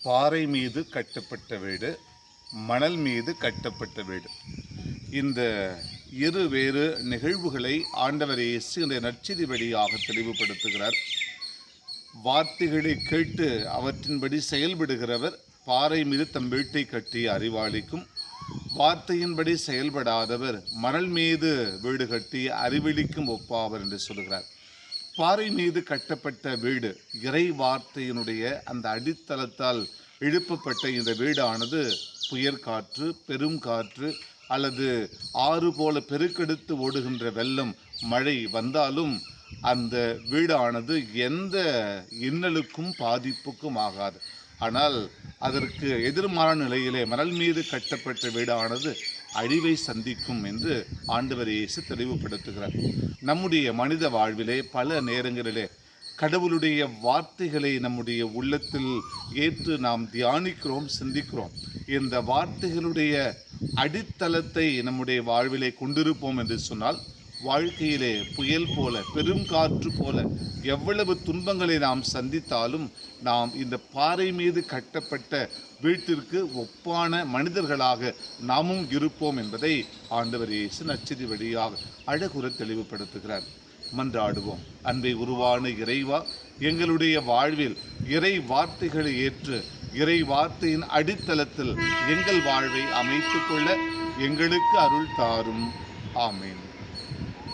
பாறை மீது கட்டப்பட்ட வீடு, மணல் மீது கட்டப்பட்ட வீடு. இந்த இரு வேறு நிகழ்வுகளை ஆண்டவர் இயேசு இந்த நற்செய்தி வழியாக தெளிவுபடுத்துகிறார். வார்த்தைகளை கேட்டு அவற்றின்படி செயல்படுகிறவர் பாறை மீது தம் வீட்டை கட்டிய அறிவாளிக்கும், வார்த்தையின்படி செயல்படாதவர் மணல் மீது வீடு கட்டிய அறிவிலிக்கும் ஒப்பாவர் என்று சொல்கிறார். பாறை மீது கட்டப்பட்ட வீடு, இறை வார்த்தையினுடைய அந்த அடித்தளத்தால் எழுப்பப்பட்ட இந்த வீடானது புயற்காற்று, பெரும் காற்று அல்லது ஆறு போல பெருக்கெடுத்து ஓடுகின்ற வெள்ளம், மழை வந்தாலும் அந்த வீடானது எந்த இன்னலுக்கும் பாதிப்புக்கும் ஆகாது. ஆனால் அதற்கு எதிர்மாறான நிலையிலே மணல் மீது கட்டப்பட்ட வீடானது அழிவை சந்திக்கும் என்று ஆண்டவர் இயேசு தெளிவுபடுத்துகிறார். நம்முடைய மனித வாழ்விலே பல நேரங்களிலே கடவுளுடைய வார்த்தைகளை நம்முடைய உள்ளத்தில் ஏற்று நாம் தியானிக்கிறோம், சிந்திக்கிறோம். இந்த வார்த்தைகளுடைய அடித்தளத்தை நம்முடைய வாழ்விலே கொண்டிருப்போம் என்று சொன்னால், வாழ்க்கையிலே புயல் போல, பெரும் காற்று போல எவ்வளவு துன்பங்களை நாம் சந்தித்தாலும் நாம் இந்த பாறை மீது கட்டப்பட்ட வீட்டிற்கு ஒப்பான மனிதர்களாக நாமும் இருப்போம் என்பதை ஆண்டவர் இயேசு நற்செய்தி வழியாக அழகுற தெளிவுபடுத்துகிறார். மன்றாடுவோம். அன்பை உருவான இறைவா, எங்களுடைய வாழ்வில் இறை வார்த்தைகளை ஏற்று இறை வார்த்தையின் அடித்தளத்தில் எங்கள் வாழ்வை அமைத்துக் கொள்ள எங்களுக்கு அருள் தாரும். ஆமேன்.